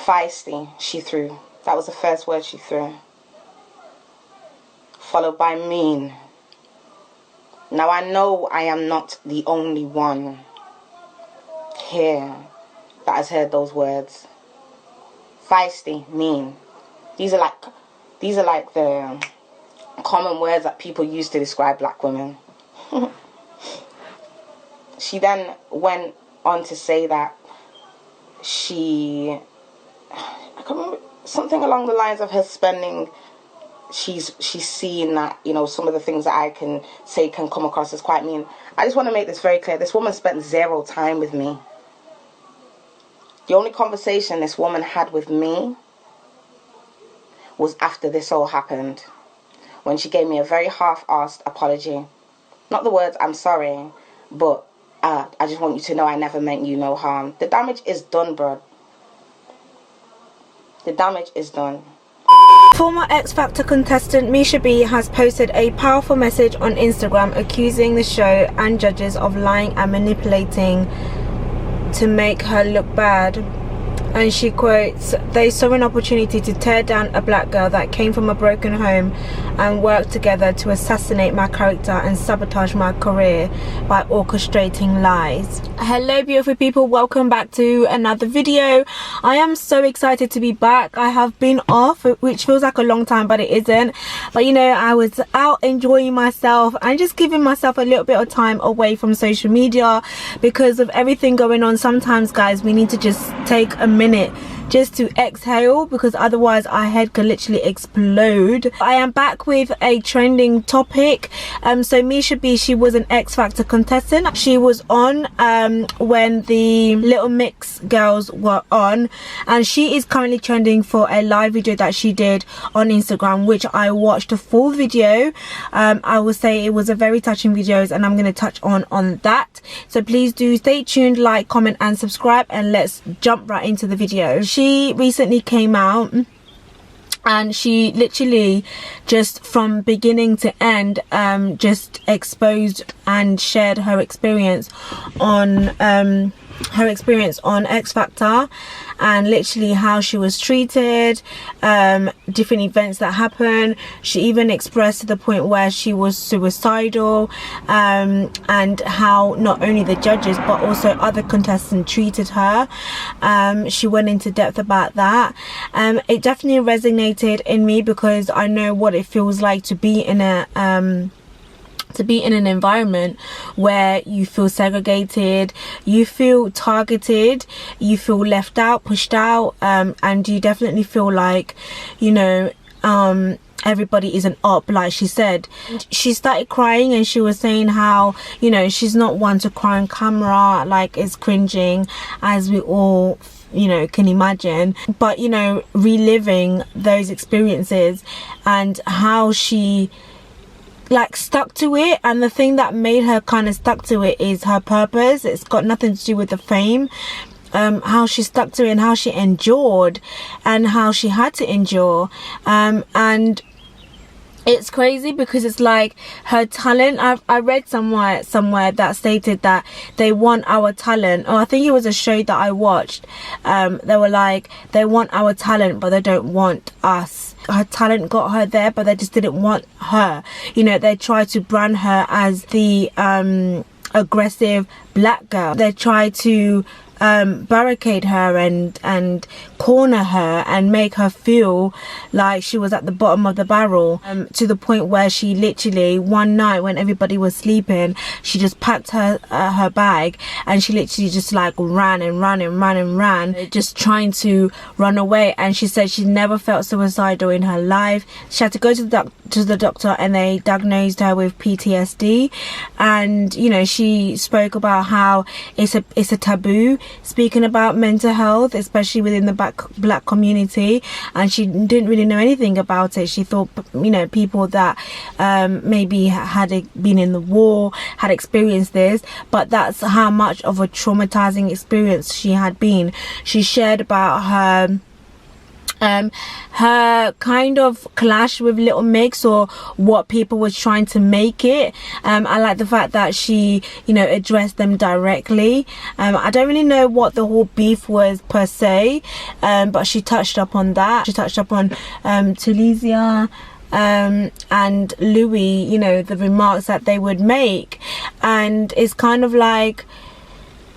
Feisty, she threw. That was the first word she threw. Followed by mean. Now I know I am not the only one here that has heard those words. Feisty, mean. These are like the common words that people use to describe black women. She then went on to say that I can't remember, something along the lines of her spending, she's seen that, you know, some of the things that I can say can come across as quite mean. I just want to make this very clear. This woman spent 0 time with me. The only conversation this woman had with me was after this all happened, when she gave me a very half-assed apology. Not the words, I'm sorry, but I just want you to know I never meant you no harm. The damage is done, bro. The damage is done. Former X Factor contestant Misha B has posted a powerful message on Instagram accusing the show and judges of lying and manipulating to make her look bad. And she quotes, "They saw an opportunity to tear down a black girl that came from a broken home and work together to assassinate my character and sabotage my career by orchestrating lies." Hello beautiful people, welcome back to another video. I am so excited to be back. I have been off, which feels like a long time, but it isn't. But you know, I was out enjoying myself and just giving myself a little bit of time away from social media because of everything going on. Sometimes, guys, we need to just take a minute just to exhale, because otherwise our head could literally explode. I am back with a trending topic. So Misha B, she was an X Factor contestant. She was on when the Little Mix girls were on, and she is currently trending for a live video that she did on Instagram, which I watched a full video. I will say it was a very touching video, and I'm going to touch on that. So please do stay tuned, like, comment and subscribe, and let's jump right into the video. She recently came out and she literally just from beginning to end just exposed and shared her experience on X Factor, and literally how she was treated, different events that happened. She even expressed to the point where she was suicidal, and how not only the judges but also other contestants treated her. She went into depth about that. It definitely resonated in me because I know what it feels like to be in an environment where you feel segregated, you feel targeted, you feel left out, pushed out, and you definitely feel like, you know, everybody is an op, like she said. She started crying and she was saying how, you know, she's not one to cry on camera, like it's cringing, as we all, you know, can imagine, but, you know, reliving those experiences and how she like stuck to it. And the thing that made her kind of stuck to it is her purpose. It's got nothing to do with the fame. How she stuck to it and how she endured and how she had to endure. And it's crazy because it's like her talent. I read somewhere that stated that they want our talent, or I think it was a show that I watched. They were like, they want our talent but they don't want us. Her talent got her there, but they just didn't want her. You know, they tried to brand her as the aggressive black girl. They tried to barricade her and corner her and make her feel like she was at the bottom of the barrel, to the point where she literally one night when everybody was sleeping, she just packed her bag and she literally just like ran, just trying to run away. And she said she never felt suicidal in her life. She had to go to the doctor and they diagnosed her with PTSD. And you know, she spoke about how it's a taboo speaking about mental health, especially within the black community, and she didn't really know anything about it. She thought, you know, people that maybe had been in the war had experienced this, but that's how much of a traumatizing experience she had been. She shared about her her kind of clash with Little Mix, or what people was trying to make it. I like the fact that she, you know, addressed them directly. I don't really know what the whole beef was per se, but she touched up on that. She touched up on Tulisa and Louis, you know, the remarks that they would make. And it's kind of like,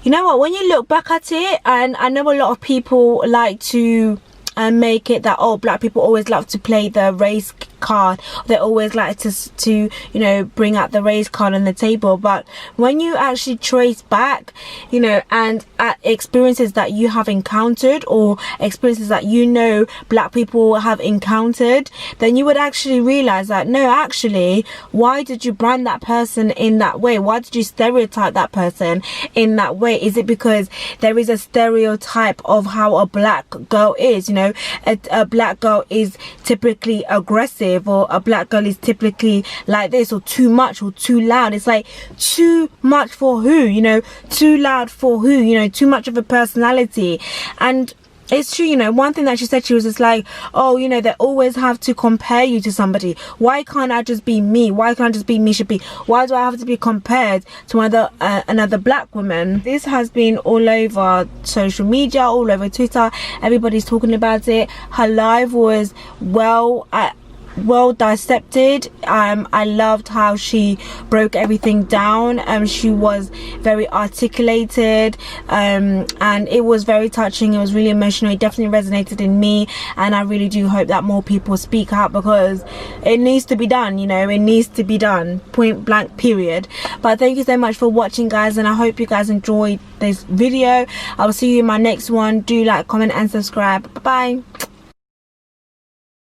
you know what, when you look back at it, and I know a lot of people like to make it that, oh, black people always love to play the race card, they always like to you know, bring out the race card on the table. But when you actually trace back, you know, and at experiences that you have encountered, or experiences that, you know, black people have encountered, then you would actually realize that, no, actually, why did you brand that person in that way? Why did you stereotype that person in that way? Is it because there is a stereotype of how a black girl is? You know, a black girl is typically aggressive, or a black girl is typically like this, or too much, or too loud. It's like, too much for who? You know, too loud for who? You know, too much of a personality. And it's true, you know, one thing that she said, she was just like, oh, you know, they always have to compare you to somebody. Why can't I just be me? Why can't I just be Misha B? Why do I have to be compared to another black woman? This has been all over social media, all over Twitter. Everybody's talking about it. Her live was well dissected. I loved how she broke everything down. She was very articulated, and it was very touching. It was really emotional. It definitely resonated in me, and I really do hope that more people speak out, because it needs to be done. You know, it needs to be done, point blank, period. But thank you so much for watching, guys, and I hope you guys enjoyed this video. I will see you in my next one. Do like, comment and subscribe. Bye bye.